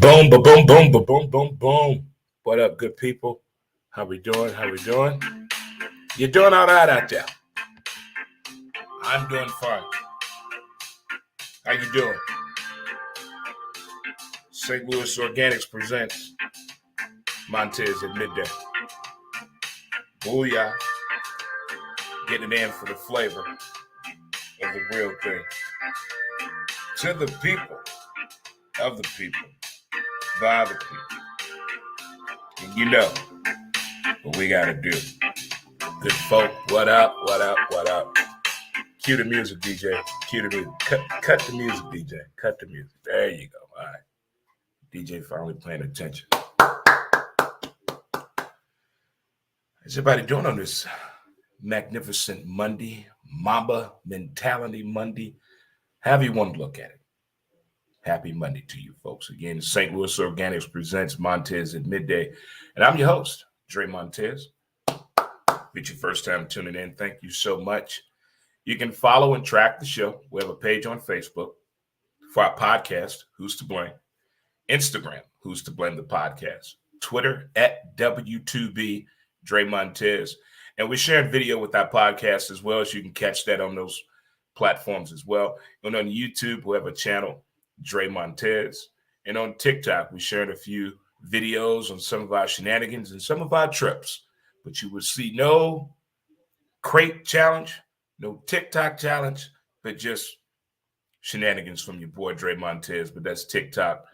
Boom, ba boom, boom, ba boom, boom, boom. What up, good people? How we doing? How we doing? You're doing all right out there. I'm doing fine. How you doing? St. Louis Organics presents Montez at midday. Booyah. Getting it in for the flavor of the real thing. To the people, of the people, by the people. And you know what we got to do. Good folk, what up, what up, what up? Cue the music, DJ. Cue the music. Cut the music, DJ. Cut the music. There you go. All right. DJ finally paying attention. How's everybody doing on this magnificent Monday, Mamba Mentality Monday? However you want to look at it. Happy Monday to you folks. Again, St. Louis Organics presents Montez at midday. And I'm your host, Dre Montez. If it's your first time tuning in, thank you so much. You can follow and track the show. We have a page on Facebook for our podcast, Who's to Blame? Instagram, Who's to Blame the Podcast. Twitter, at W2B, Dre Montez. And we're sharing video with our podcast as well, as you can catch that on those platforms as well. And on YouTube, we have a channel, Dre Montez. And on TikTok, we're sharing a few videos on some of our shenanigans and some of our trips. But you will see no crate challenge, no TikTok challenge, but just shenanigans from your boy Dre Montez. But that's TikTok,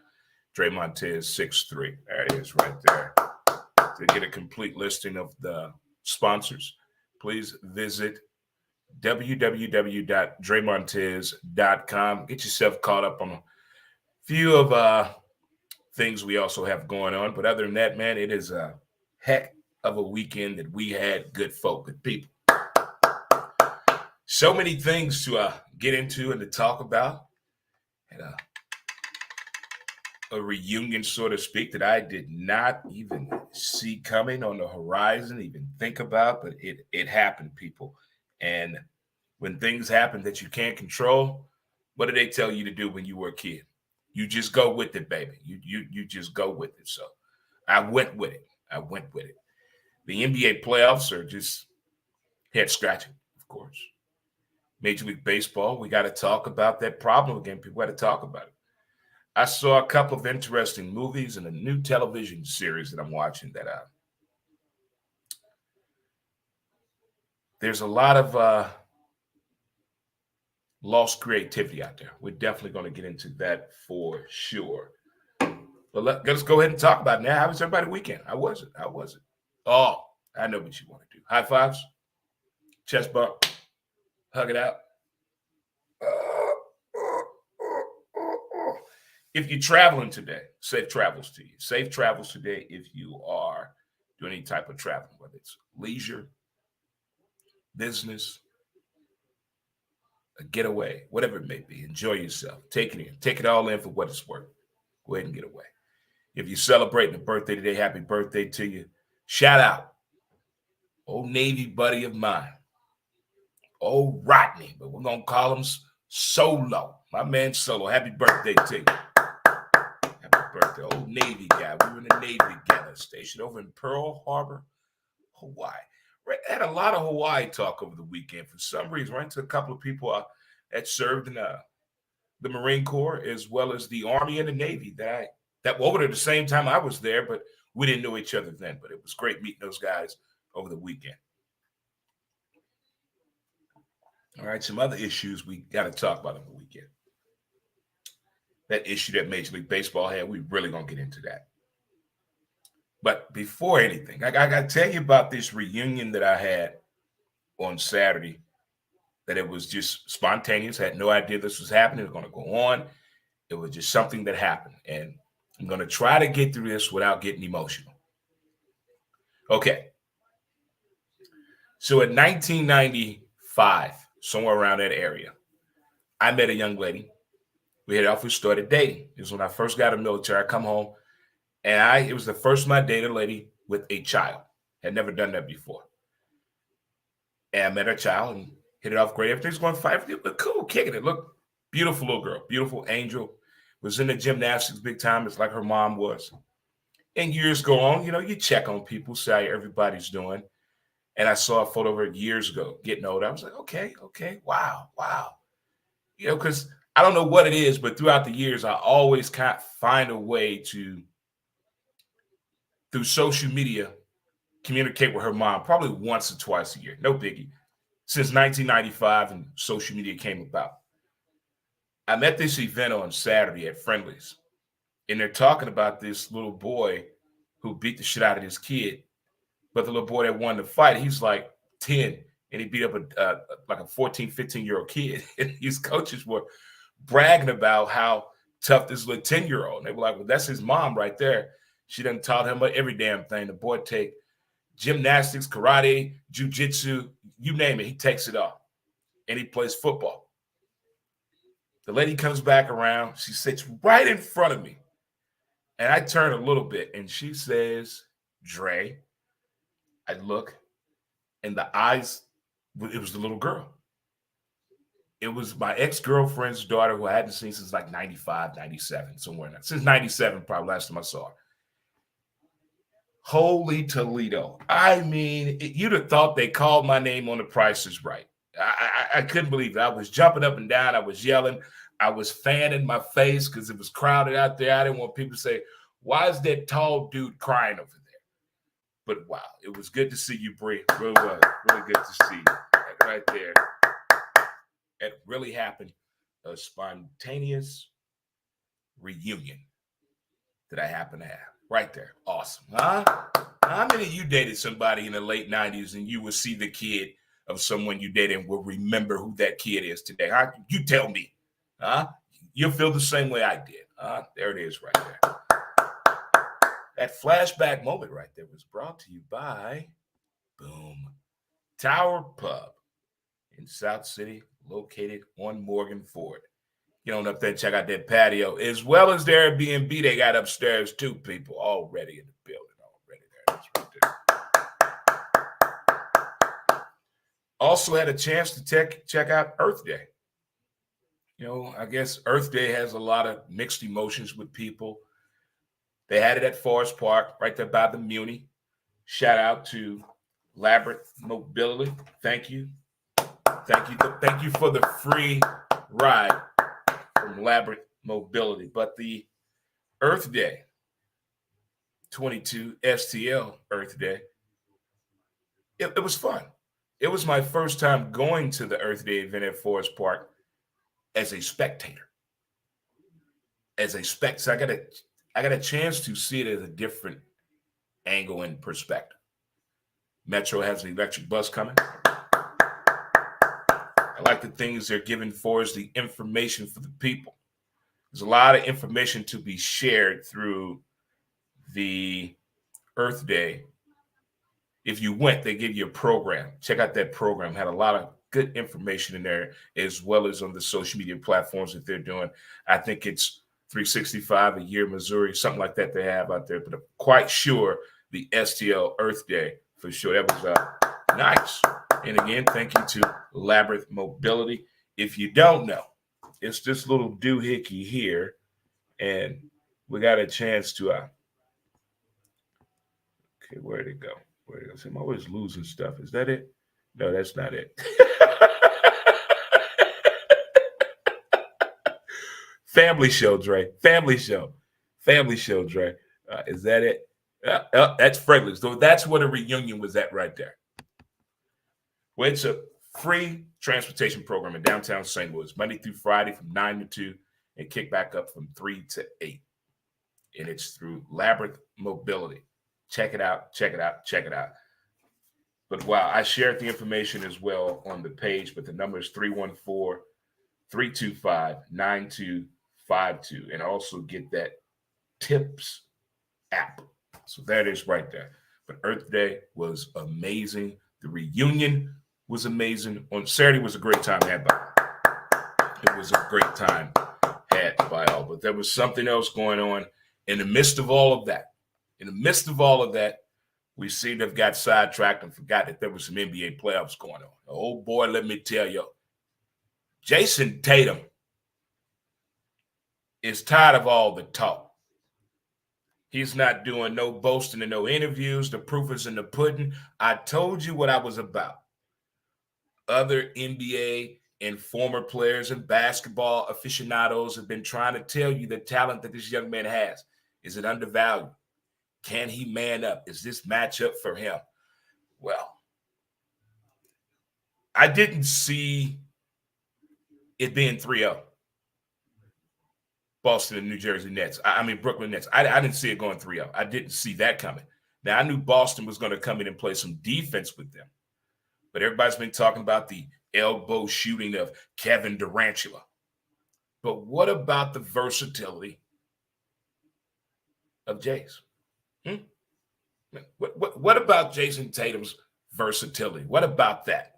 Dre Montez 63. There it is right there. To get a complete listing of the sponsors, please visit www.dremontez.com. Get yourself caught up on a few of things we also have going on. But other than that, man, it is a heck of a weekend that we had. Good folk, good people. So many things to get into and to talk about. And a reunion, so to speak, that I did not even see coming on the horizon, even think about, but it happened, people. And when things happen that you can't control, what did they tell you to do when you were a kid? You just go with it, baby. You just go with it. So I went with it. The NBA playoffs are just head scratching, of course. Major League Baseball, we got to talk about that problem again. People got to talk about it. I saw a couple of interesting movies and a new television series that I'm watching that there's a lot of lost creativity out there. We're definitely going to get into that for sure. But let's go ahead and talk about it now. How was everybody's weekend? How was it? Oh, I know what you want to do. High fives, chest bump, hug it out. If you're traveling today, safe travels to you. Safe travels today if you are doing any type of traveling, whether it's leisure, business, a getaway, whatever it may be. Enjoy yourself. Take it in. Take it all in for what it's worth. Go ahead and get away. If you're celebrating a birthday today, happy birthday to you. Shout out. Old Navy buddy of mine. Old Rodney, but we're going to call him Solo. My man Solo. Happy birthday to you. Birthday, old Navy guy. We were in the Navy together, stationed over in Pearl Harbor, Hawaii. Had a lot of Hawaii talk over the weekend. For some reason, ran into a couple of people that served in the Marine Corps as well as the Army and the Navy that were over there at the same time I was there, but we didn't know each other then. But it was great meeting those guys over the weekend. All right, some other issues we got to talk about on the weekend. That issue that Major League Baseball had, we really going to get into that. But before anything, I got to tell you about this reunion that I had on Saturday, that it was just spontaneous. I had no idea this was happening. It was going to go on. It was just something that happened. And I'm going to try to get through this without getting emotional. Okay. So in 1995, somewhere around that area, I met a young lady. We started dating. It was when I first got out of the military. I come home, and it was the first time I dated a lady with a child. Had never done that before. And I met her child and hit it off great. Everything's going fine. It looked cool, kicking it. Look, beautiful little girl, beautiful angel. was into gymnastics big time. It's like her mom was. And years go on, you check on people, see how everybody's doing. And I saw a photo of her years ago, getting older. I was like, okay, wow. Because I don't know what it is, but throughout the years, I always kind of find a way to, through social media, communicate with her mom probably once or twice a year. No biggie. Since 1995 and social media came about. I'm at this event on Saturday at Friendly's, and they're talking about this little boy who beat the shit out of this kid. But the little boy that won the fight, he's like 10, and he beat up like a 14, 15-year-old kid. And these coaches were bragging about how tough this little 10-year-old. And they were like, well, that's his mom right there. She done taught him every damn thing. The boy take gymnastics, karate, jiu-jitsu, you name it, he takes it all. And he plays football. The lady comes back around. She sits right in front of me. And I turn a little bit, and she says, Dre. I look, and the eyes, it was the little girl. It was my ex-girlfriend's daughter who I hadn't seen since like 95, 97, somewhere in that. Since 97, probably last time I saw her. Holy Toledo. I mean, you'd have thought they called my name on The Price is Right. I couldn't believe it. I was jumping up and down. I was yelling. I was fanning my face because it was crowded out there. I didn't want people to say, why is that tall dude crying over there? But wow, it was good to see you, Bree. Really was. Really good to see you right there. It really happened. A spontaneous reunion that I happen to have. Right there. Awesome. Huh? How many of you dated somebody in the late 90s and you will see the kid of someone you dated and will remember who that kid is today? Huh? You tell me. Huh? You'll feel the same way I did. There it is right there. That flashback moment right there was brought to you by Boom Tower Pub in South City, located on Morgan Ford. Get on up there and check out that patio, as well as their Airbnb they got upstairs too, people. Already in the building. Already there. That's right there. Also had a chance to check out Earth Day. I guess Earth Day has a lot of mixed emotions with people. They had it at Forest Park, right there by the Muni. Shout out to Labyrinth Mobility. Thank you. Thank you for the free ride from Labyrinth Mobility. But the Earth Day 22 STL Earth Day, it was fun. It was my first time going to the Earth Day event at Forest Park as a spectator. So I got a chance to see it as a different angle and perspective. Metro has an electric bus coming. I like the things they're giving for us, the information for the people. There's a lot of information to be shared through the Earth Day. If you went, they give you a program. Check out that program. Had a lot of good information in there, as well as on the social media platforms that they're doing. I think it's 365 a year, Missouri, something like that they have out there. But I'm quite sure the STL Earth Day, for sure, that was nice. And again, thank you to Labyrinth Mobility. If you don't know, it's this little doohickey here, and we got a chance to okay, where'd it go? See, I'm always losing stuff. Is that it? No, that's not it. Family show, Dre. Family show, Dre. Is that it? That's Friendly's. So that's what a reunion was at right there. Well, it's a free transportation program in downtown St. Louis, Monday through Friday from 9 to 2, and kick back up from 3 to 8. And it's through Labyrinth Mobility. Check it out. But wow, I shared the information as well on the page, but the number is 314-325-9252. And also get that TIPS app. So that is right there. But Earth Day was amazing. The reunion was amazing. On Saturday was a great time had by all. It was a great time had by all. But there was something else going on in the midst of all of that. We seem to have got sidetracked and forgot that there was some NBA playoffs going on. Oh, boy, let me tell you. Jason Tatum is tired of all the talk. He's not doing no boasting and no interviews. The proof is in the pudding. I told you what I was about. Other NBA and former players and basketball aficionados have been trying to tell you the talent that this young man has. Is it undervalued? Can he man up? Is this matchup for him? Well, I didn't see it being 3-0. Boston and New Jersey Nets. I mean, Brooklyn Nets. I didn't see it going 3-0. I didn't see that coming. Now, I knew Boston was going to come in and play some defense with them. But everybody's been talking about the elbow shooting of Kevin Durantula. But what about the versatility of Jace? What about Jason Tatum's versatility? What about that?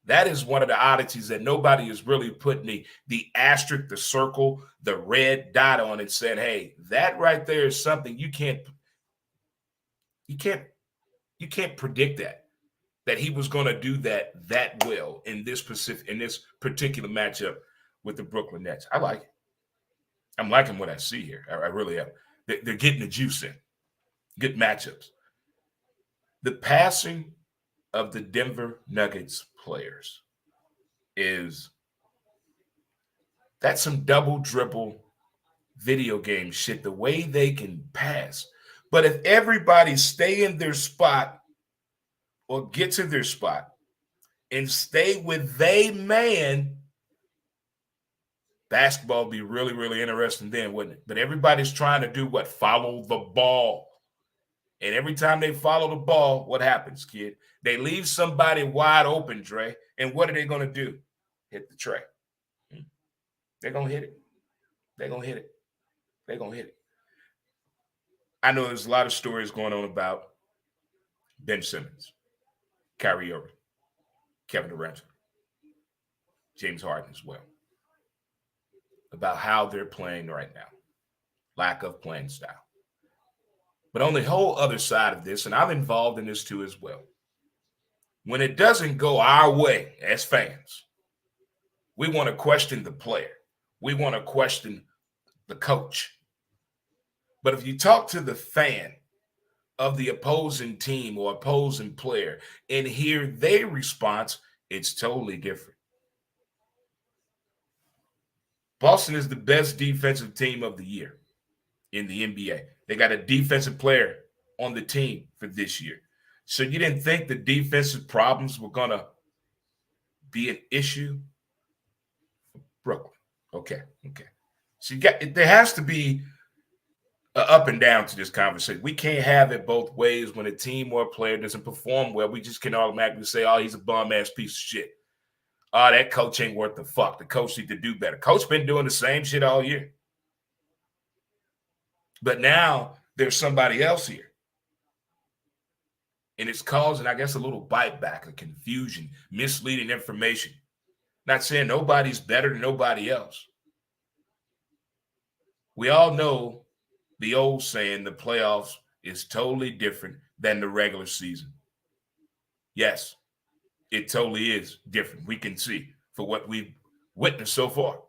That is one of the oddities that nobody is really putting the asterisk, the circle, the red dot on and said, hey, that right there is something you can't predict that he was going to do that well in this particular matchup with the Brooklyn Nets. I like it. I'm liking what I see here. I really am. They're getting the juice in. Good matchups. The passing of the Denver Nuggets players that's some double dribble video game shit, the way they can pass. But if everybody stay in their spot or get to their spot and stay with they man, basketball would be really, really interesting then, wouldn't it? But everybody's trying to do what? Follow the ball. And every time they follow the ball, what happens, kid? They leave somebody wide open, Dre. And what are they going to do? Hit the tray. They're going to hit it. They're going to hit it. They're going to hit it. I know there's a lot of stories going on about Ben Simmons, Kyrie Irving, Kevin Durant, James Harden as well, about how they're playing right now. Lack of playing style. But on the whole other side of this, and I'm involved in this too as well, when it doesn't go our way as fans, we want to question the player. We want to question the coach. But if you talk to the fan of the opposing team or opposing player and hear their response, it's totally different. Boston is the best defensive team of the year in the NBA. They got a defensive player on the team for this year. So you didn't think the defensive problems were going to be an issue for Brooklyn? Okay. So there has to be an up and down to this conversation. We can't have it both ways. When a team or a player doesn't perform well, we just can automatically say, oh, he's a bum-ass piece of shit. Oh, that coach ain't worth the fuck. The coach need to do better. Coach been doing the same shit all year. But now there's somebody else here. And it's causing, I guess, a little bite back, a confusion, misleading information. Not saying nobody's better than nobody else. We all know the old saying, the playoffs is totally different than the regular season. Yes, it totally is different. We can see for what we've witnessed so far.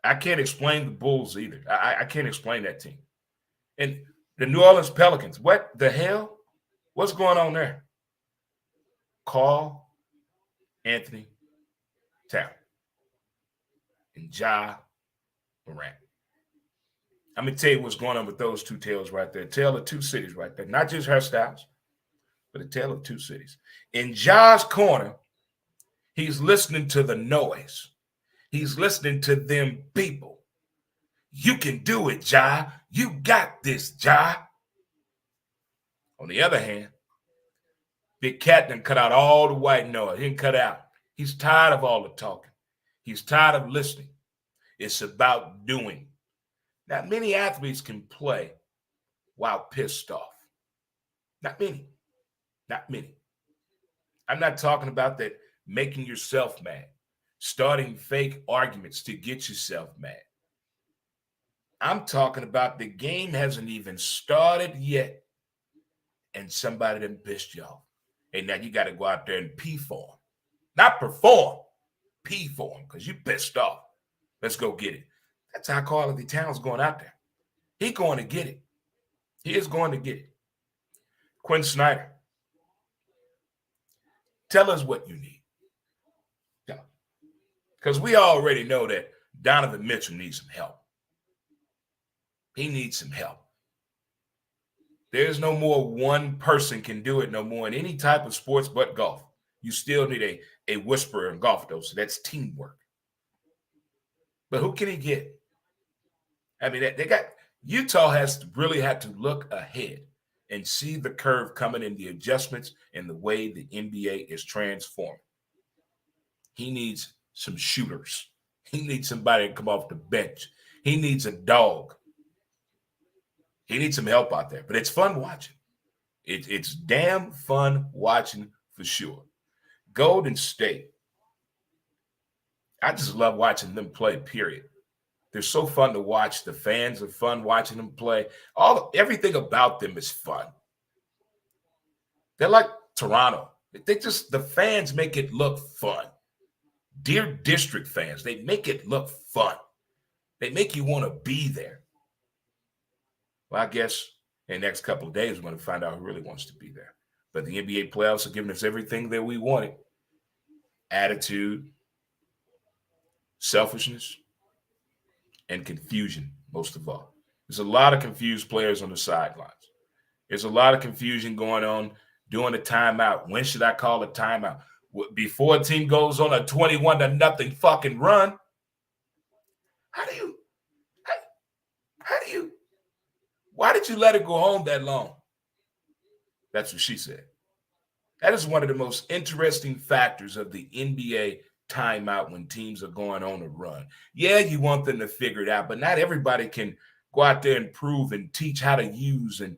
I can't explain the Bulls either. I can't explain that team. And the New Orleans Pelicans, what the hell? What's going on there? Carl Anthony Towns and Ja Morant. I'm going to tell you what's going on with those two tales right there. Tale of two cities right there. Not just hairstyles, but a tale of two cities. In Ja's corner, he's listening to the noise. He's listening to them people. You can do it, Ja. You got this, Ja. On the other hand, Big Cat done cut out all the white noise. He didn't cut out. He's tired of all the talking. He's tired of listening. It's about doing. Now, many athletes can play while pissed off. Not many. Not many. I'm not talking about that making yourself mad, starting fake arguments to get yourself mad. I'm talking about the game hasn't even started yet, and somebody done pissed you off. And now you got to go out there and pee for them. Not perform, pee for them, because you pissed off. Let's go get it. That's how quality talent's going out there. He's going to get it. He is going to get it. Quinn Snyder, tell us what you need. Because we already know that Donovan Mitchell needs some help. He needs some help. There's no more one person can do it no more in any type of sports but golf. You still need a whisperer in golf, though, so that's teamwork. But who can he get? I mean, they got Utah has really had to look ahead and see the curve coming in the adjustments and the way the NBA is transforming. He needs some shooters. He needs somebody to come off the bench. He needs a dog. He needs some help out there. But it's fun watching. It's damn fun watching for sure. Golden State. I just love watching them play, period. They're so fun to watch. The fans are fun watching them play. Everything about them is fun. They're like Toronto. The fans make it look fun. Dear District fans, they make it look fun. They make you want to be there. Well, I guess in the next couple of days, we're going to find out who really wants to be there. But the NBA playoffs are giving us everything that we wanted. Attitude, selfishness, and confusion, most of all. There's a lot of confused players on the sidelines. There's a lot of confusion going on during the timeout. When should I call a timeout? Before a team goes on a 21-0 fucking run, why did you let it go on that long? That's what she said. That is one of the most interesting factors of the NBA timeout when teams are going on a run. Yeah, you want them to figure it out, but not everybody can go out there and prove and teach how to use and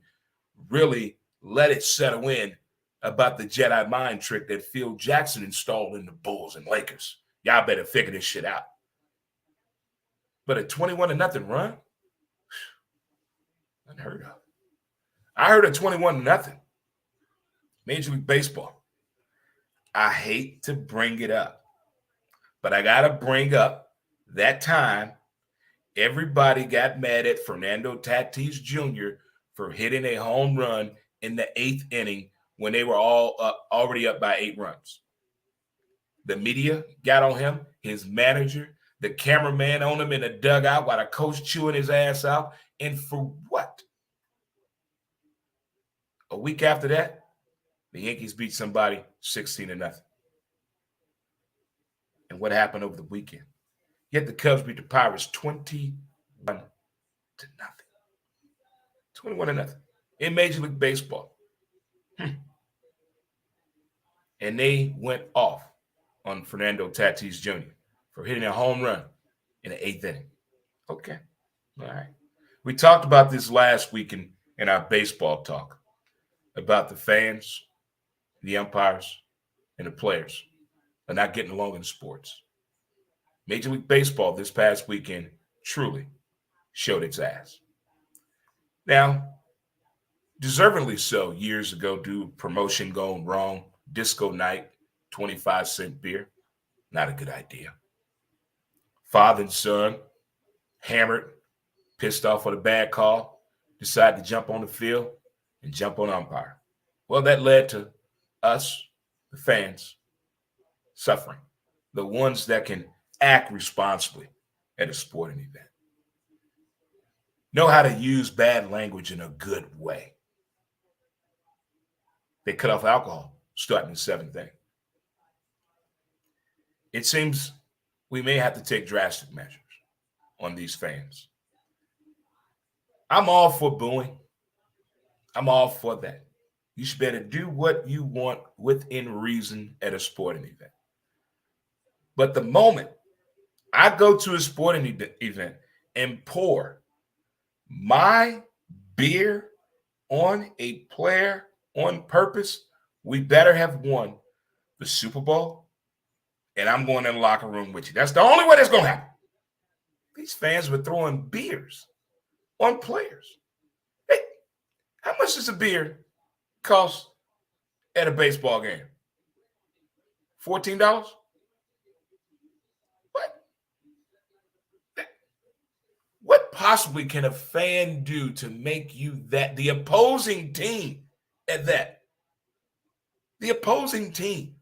really let it settle in about the Jedi mind trick that Phil Jackson installed in the Bulls and Lakers. Y'all better figure this shit out. But a 21-0 run? Unheard of. I heard a 21-0. Major League Baseball. I hate to bring it up, but I got to bring up that time everybody got mad at Fernando Tatis Jr. for hitting a home run in the 8th inning when they were already up by 8 runs. The media got on him, his manager, the cameraman on him in the dugout while the coach chewing his ass out. And for what? A week after that, the Yankees beat somebody 16-0. And what happened over the weekend? Yet the Cubs beat the Pirates 21-0. 21-0 in Major League Baseball. And they went off on Fernando Tatis Jr. for hitting a home run in the 8th inning. Okay. All right. We talked about this last week in our baseball talk about the fans, the umpires, and the players are not getting along in sports. Major League Baseball this past weekend truly showed its ass. Now, deservedly so, years ago, due promotion going wrong, disco night, 25-cent beer, not a good idea. Father and son, hammered, pissed off with a bad call, decided to jump on the field and jump on umpire. Well, that led to us, the fans, suffering. The ones that can act responsibly at a sporting event. Know how to use bad language in a good way. They cut off alcohol starting the 7th inning. It seems we may have to take drastic measures on these fans. I'm all for booing. I'm all for that. You should better do what you want within reason at a sporting event. But the moment I go to a sporting event and pour my beer on a player on purpose, we better have won the Super Bowl, and I'm going in the locker room with you. That's the only way that's going to happen. These fans were throwing beers on players. Hey, how much does a beer cost at a baseball game? $14? What? What possibly can a fan do to make you that, the opposing team at that? The opposing team.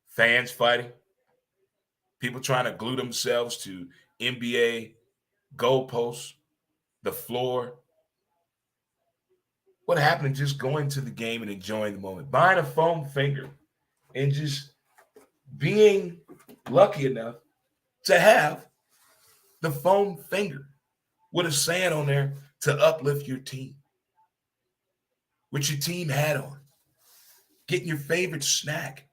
Fans fighting, people trying to glue themselves to NBA goalposts, the floor. What happened to just going to the game and enjoying the moment, buying a foam finger, and just being lucky enough to have the foam finger with a saying on there to uplift your team, with your team hat on, getting your favorite snack,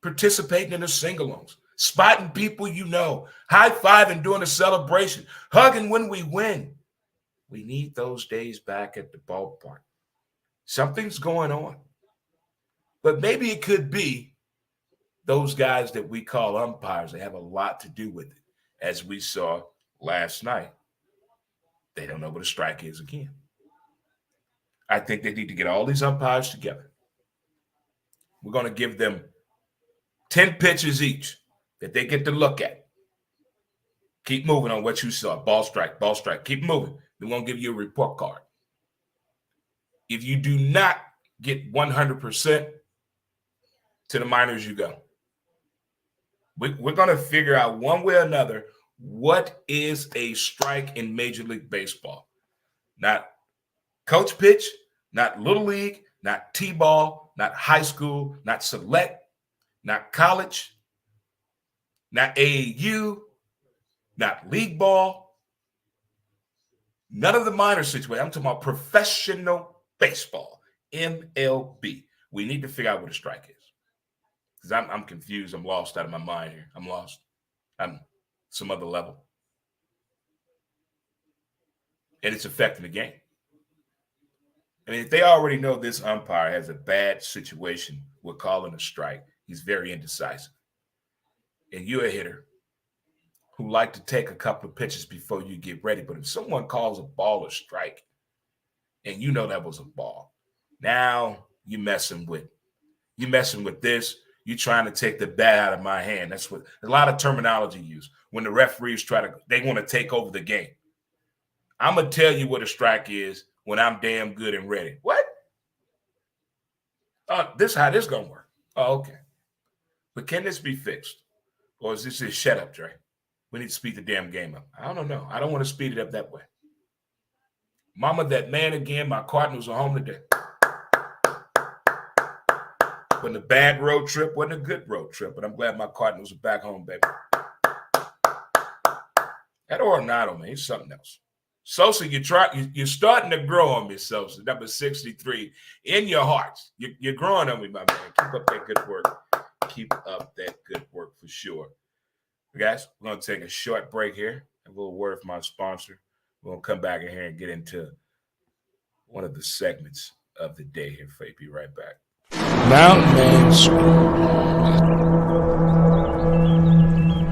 participating in the sing-alongs, spotting people you know, high-fiving during a celebration, hugging when we win. We need those days back at the ballpark. Something's going on. But maybe it could be those guys that we call umpires. They have a lot to do with it, as we saw last night. They don't know what a strike is again. I think they need to get all these umpires together. We're going to give them 10 pitches each that they get to look at. Keep moving on what you saw. Ball strike, ball strike. Keep moving. We're going to give you a report card. If you do not get 100%, to the minors you go. We're going to figure out one way or another what is a strike in Major League Baseball. Not coach pitch, not little league, not T-ball, not high school, not select, not college, not AAU, not league ball. None of the minor situations. I'm talking about professional baseball, MLB. We need to figure out what a strike is. Because I'm confused. I'm lost out of my mind here. I'm lost. I'm some other level. And it's affecting the game. I mean, if they already know this umpire has a bad situation with calling a strike, he's very indecisive. And you're a hitter who like to take a couple of pitches before you get ready. But if someone calls a ball a strike and you know that was a ball, now you're messing with this. You're trying to take the bat out of my hand. That's what a lot of terminology used when the referees they want to take over the game. I'm going to tell you what a strike is when I'm damn good and ready. What? This how this going to work. Oh, okay. But can this be fixed? Or is this just shut up, Dre? We need to speed the damn game up. I don't know. I don't want to speed it up that way. Mama, that man again, my Cardinals are home today. Wasn't a bad road trip, wasn't a good road trip, but I'm glad my Cardinals are back home, baby. That Arenado, man, he's something else. Sosa, you're starting to grow on me, Sosa, number 63, in your hearts. You're growing on me, my man. Keep up that good work. Keep up that good work for sure. Guys, we're going to take a short break here. A little word from my sponsor. We're going to come back in here and get into one of the segments of the day here, Faye. Be right back. Mountain Man Screw.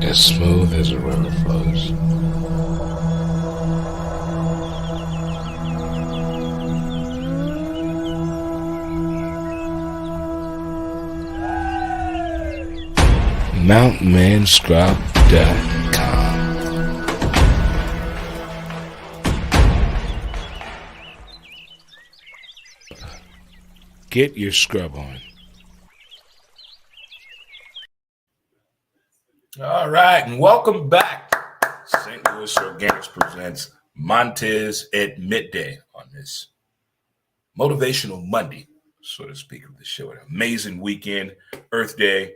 As smooth as a river flows. MountainManScrub.com. Get your scrub on. All right, and welcome back. St. Louis Organics presents Montez at midday on this motivational Monday, so to speak, of the show. An amazing weekend, Earth Day,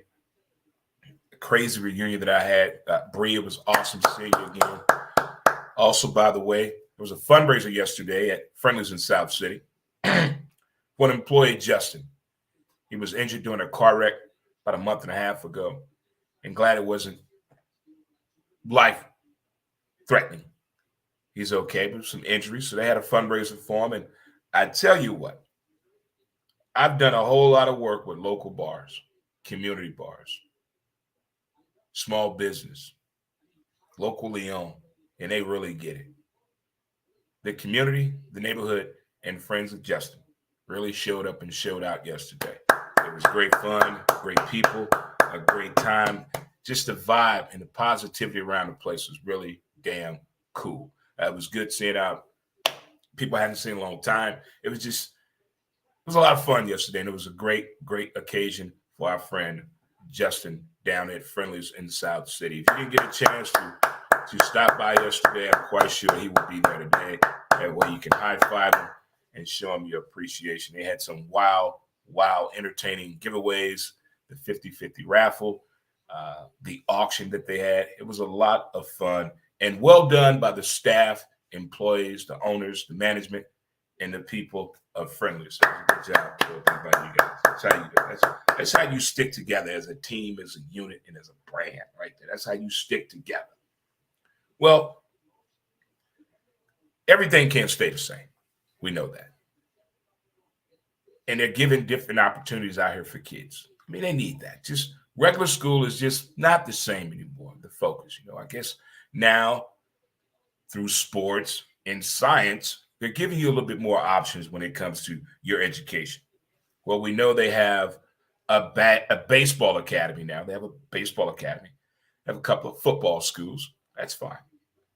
a crazy reunion that I had. Bria, was awesome seeing you again. Also, by the way, there was a fundraiser yesterday at Friendly's in South City. One employee, Justin, he was injured during a car wreck about a month and a half ago, and glad it wasn't life-threatening. He's okay, but some injuries, so they had a fundraiser for him. And I tell you what, I've done a whole lot of work with local bars, community bars, small business, locally owned, and they really get it. The community, the neighborhood, and friends of Justin really showed up and showed out yesterday. It was great fun, great people, a great time just the vibe and the positivity around the place was really damn cool. It was good seeing out people I hadn't seen in a long time. It was a lot of fun yesterday, and it was a great occasion for our friend Justin down at Friendly's in South City. If you didn't get a chance to stop by yesterday, I'm quite sure he will be there today. That way you can high five him and show him your appreciation. They had some wow, entertaining giveaways, the 50-50 raffle, the auction that they had. It was a lot of fun and well done by the staff, employees, the owners, the management, and the people of Friendly's. So good job to everybody, you guys. That's how you do. That's how you stick together as a team, as a unit, and as a brand right there. That's how you stick together. Well, everything can't stay the same. We know that. And they're giving different opportunities out here for kids. I mean, they need that. Just regular school is just not the same anymore, the focus. I guess now through sports and science, they're giving you a little bit more options when it comes to your education. Well, we know they have a baseball academy now. They have a baseball academy. They have a couple of football schools. That's fine.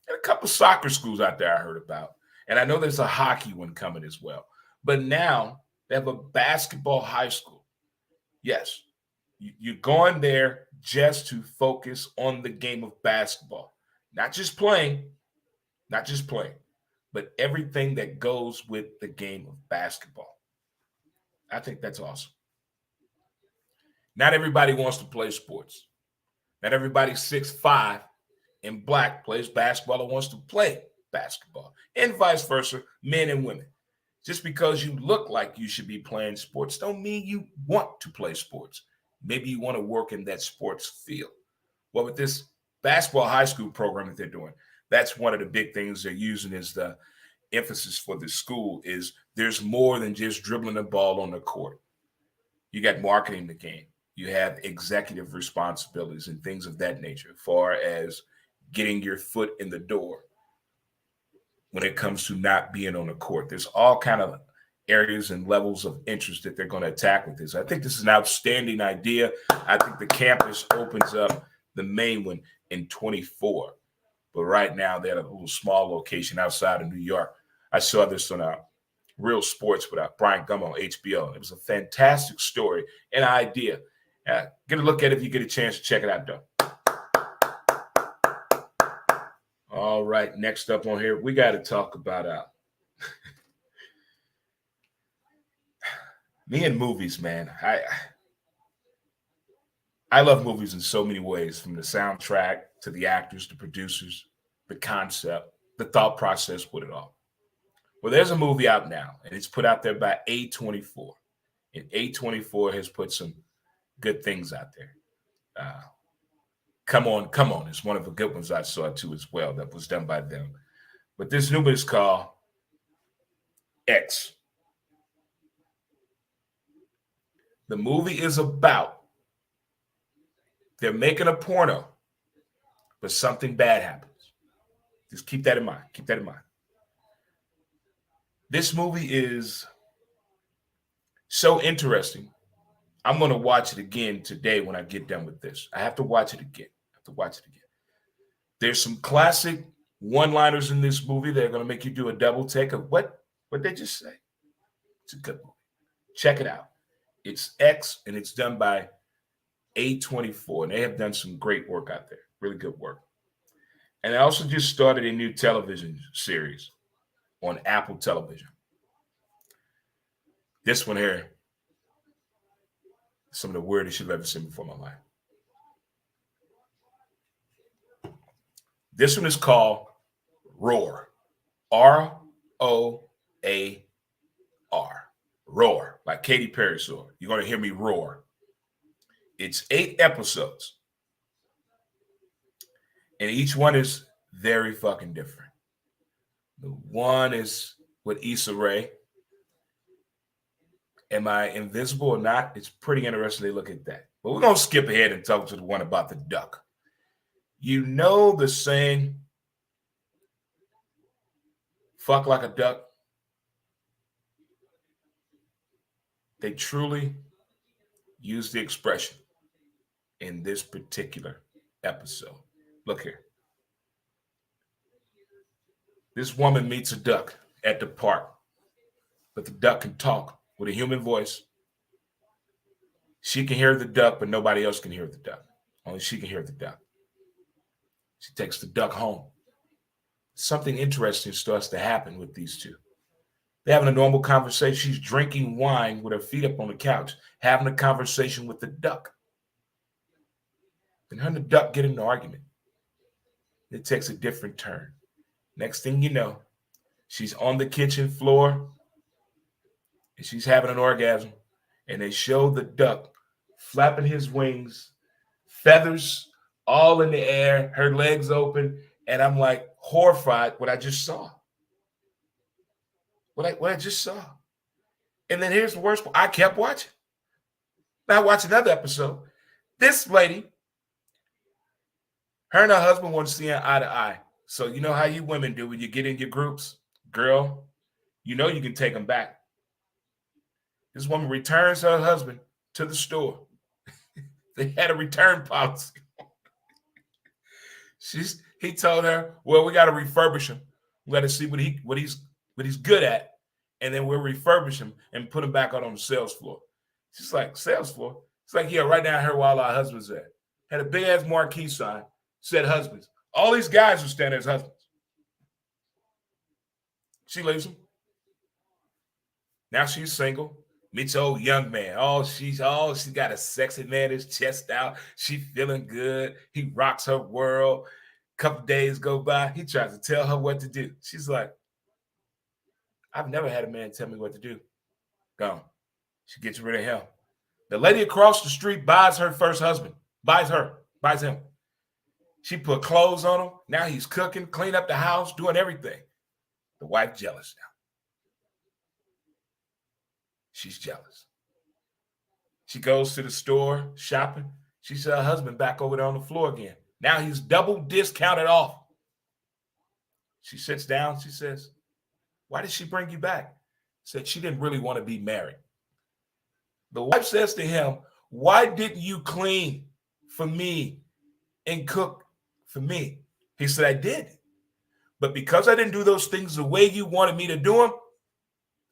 And a couple of soccer schools out there I heard about. And I know there's a hockey one coming as well. But now they have a basketball high school. Yes, you're going there just to focus on the game of basketball. Not just playing, but everything that goes with the game of basketball. I think that's awesome. Not everybody wants to play sports. Not everybody 6'5" and black plays basketball or wants to play basketball, and vice versa, men and women. Just because you look like you should be playing sports don't mean you want to play sports. Maybe you want to work in that sports field. Well, with this basketball high school program that they're doing, that's one of the big things they're using as the emphasis for the school is there's more than just dribbling the ball on the court. You got marketing the game. You have executive responsibilities and things of that nature, as far as getting your foot in the door when it comes to not being on the court. There's all kind of areas and levels of interest that they're going to attack with this. I think this is an outstanding idea. I think the campus opens up the main one in 24. But right now, they're at a little small location outside of New York. I saw this on Real Sports with Brian Gummo on HBO. It was a fantastic story and idea. Get a look at it if you get a chance to check it out, though. All right, next up on here, we got to talk about me and movies, man. I love movies in so many ways, from the soundtrack to the actors, the producers, the concept, the thought process with it all. Well, there's a movie out now, and it's put out there by A24. And A24 has put some good things out there. Come on. It's one of the good ones I saw too as well that was done by them. But this new one is called X. The movie is about they're making a porno, but something bad happens. Just keep that in mind. This movie is so interesting. I'm going to watch it again today when I get done with this. I have to watch it again. There's some classic one-liners in this movie that are going to make you do a double take of what they just say. It's a good movie. Check it out. It's X, and it's done by A24, and they have done some great work out there. Really good work. And I also just started a new television series on Apple Television. This one here, some of the weirdest you've ever seen before in my life. This one is called Roar. R-O-A-R. Roar. Like Katy Perry saw. You're going to hear me roar. It's 8 episodes. And each one is very fucking different. The one is with Issa Rae. Am I invisible or not? It's pretty interesting to look at that. But we're going to skip ahead and talk to the one about the duck. You know the saying, fuck like a duck? They truly use the expression in this particular episode. Look here. This woman meets a duck at the park, but the duck can talk with a human voice. She can hear the duck, but nobody else can hear the duck. Only she can hear the duck. She takes the duck home. Something interesting starts to happen with these two. They're having a normal conversation. She's drinking wine with her feet up on the couch, having a conversation with the duck. Then her and the duck get in an argument. It takes a different turn. Next thing you know, she's on the kitchen floor and she's having an orgasm. And they show the duck flapping his wings, feathers all in the air, her legs open. And I'm like horrified what I just saw. What I just saw. And then here's the worst part. I kept watching. Now I watch another episode. This lady, her and her husband want to see eye to eye. So you know how you women do when you get in your groups? Girl, you know you can take them back. This woman returns her husband to the store. They had a return policy. He told her, well, we got to refurbish him. We got to see what he's good at. And then we'll refurbish him and put him back out on the sales floor. She's like, sales floor? It's like, yeah, right down here where all our husbands at. Had a big ass marquee sign, said husbands. All these guys were standing as husbands. She leaves him. Now she's single. Meets old young man. She got a sexy man, his chest out. She feeling good. He rocks her world. Couple days go by. He tries to tell her what to do. She's like, I've never had a man tell me what to do. Gone. She gets rid of him. The lady across the street buys her first husband. Buys him. She put clothes on him. Now he's cooking, clean up the house, doing everything. The wife jealous now. She's jealous. She goes to the store shopping. She sees her husband back over there on the floor again. Now he's double discounted off. She sits down. She says, why did she bring you back? Said she didn't really want to be married. The wife says to him, why didn't you clean for me and cook for me? He said, I did. But because I didn't do those things the way you wanted me to do them,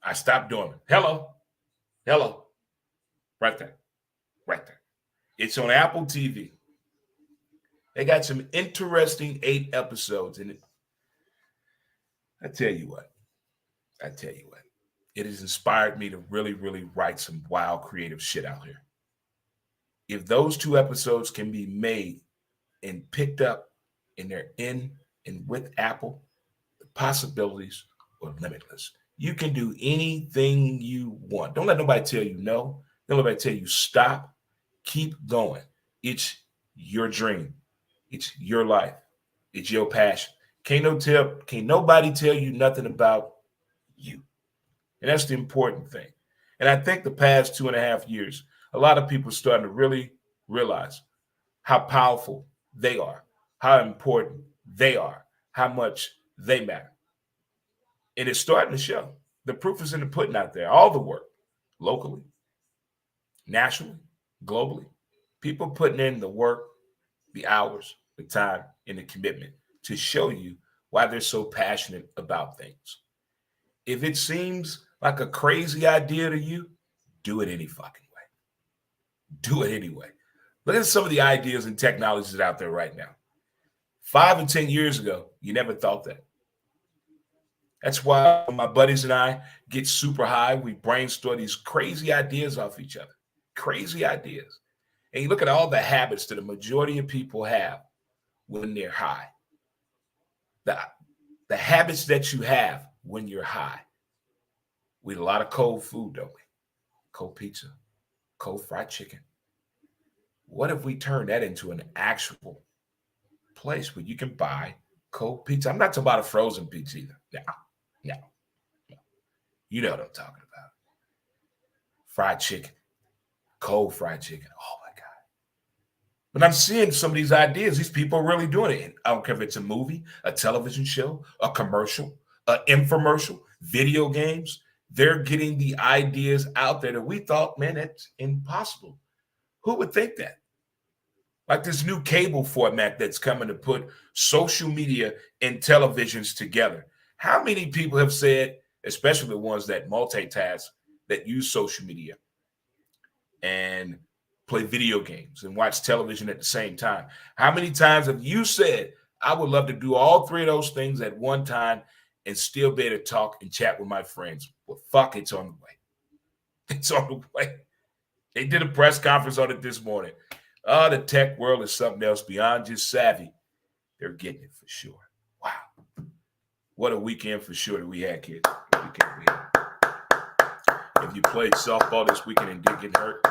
I stopped doing them. Hello. Right there. It's on Apple TV. They got some interesting 8 episodes in it. I tell you what. It has inspired me to really, really write some wild, creative shit out here. If those 2 episodes can be made and picked up and they're in and with Apple, the possibilities are limitless. You can do anything you want. Don't let nobody tell you no. Don't let nobody tell you stop. Keep going. It's your dream. It's your life. It's your passion. Can't nobody tell you nothing about you. And that's the important thing. And I think the past 2.5 years, a lot of people are starting to really realize how powerful they are, how important they are, how much they matter. And it's starting to show. The proof is in the pudding out there. All the work, locally, nationally, globally. People putting in the work, the hours, the time, and the commitment to show you why they're so passionate about things. If it seems like a crazy idea to you, do it any fucking way. Do it anyway. Look at some of the ideas and technologies out there right now. 5 and 10 years ago, you never thought that. That's why my buddies and I get super high. We brainstorm these crazy ideas off each other. Crazy ideas. And you look at all the habits that the majority of people have when they're high. The habits that you have when you're high. We eat a lot of cold food, don't we? Cold pizza, cold fried chicken. What if we turn that into an actual place where you can buy cold pizza? I'm not talking about a frozen pizza either. No. You know what I'm talking about. Fried chicken, cold fried chicken. Oh my God. But I'm seeing some of these ideas. These people are really doing it. I don't care if it's a movie, a television show, a commercial, an infomercial, video games. They're getting the ideas out there that we thought, man, that's impossible. Who would think that? Like this new cable format that's coming to put social media and televisions together. How many people have said, especially the ones that multitask, that use social media and play video games and watch television at the same time? How many times have you said, I would love to do all three of those things at one time and still be able to talk and chat with my friends? Well, fuck, it's on the way. It's on the way. They did a press conference on it this morning. Oh, the tech world is something else beyond just savvy. They're getting it for sure. Wow. What a weekend for sure that we had, kids. If you played softball this weekend and didn't get hurt,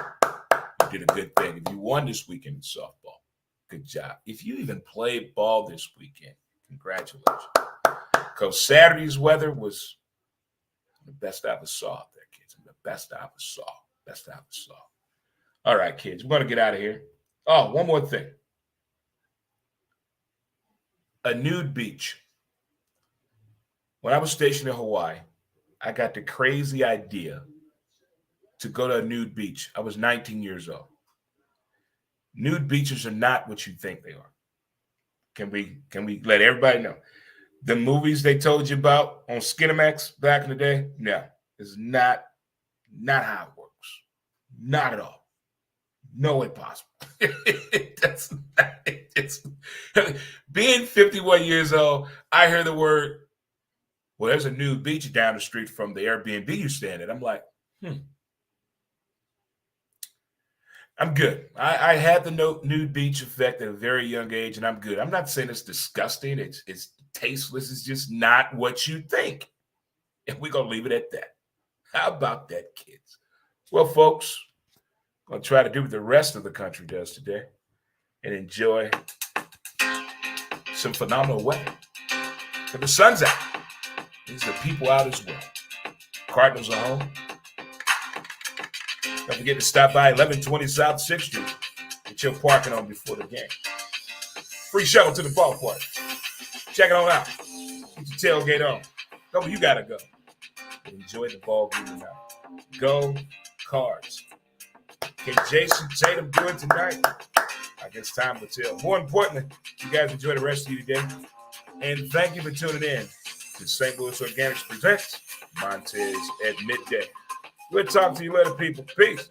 you did a good thing. If you won this weekend in softball, good job. If you even played ball this weekend, congratulations. Because Saturday's weather was the best I ever saw out there, kids. The best I ever saw. Best I ever saw. All right, kids, we're going to get out of here. Oh, one more thing. A nude beach. When I was stationed in Hawaii, I got the crazy idea to go to a nude beach. I was 19 years old. Nude beaches are not what you think they are. Can we let everybody know? The movies they told you about on Skinamax back in the day? No, it's not how it works. Not at all. No way possible. That's not, it's, being 51 years old, I hear the word, well, there's a nude beach down the street from the Airbnb you stand at. I'm like, I'm good. I had the nude beach effect at a very young age, and I'm good. I'm not saying it's disgusting. It's tasteless. It's just not what you think. And we're going to leave it at that. How about that, kids? Well, folks, I'm going to try to do what the rest of the country does today and enjoy some phenomenal weather. But the sun's out. These are the people out as well. Cardinals are home. Don't forget to stop by 1120 South 6th Street. Get your parking on before the game. Free shuttle to the ballpark. Check it on out. Get your tailgate on. Go where you got to go. Enjoy the ball game tonight. Go Cards. Can Jason Tatum do it tonight? I guess time will tell. More importantly, you guys enjoy the rest of your day. And thank you for tuning in to St. Louis Organics Presents Montez at Midday. We'll talk to you later, people. Peace.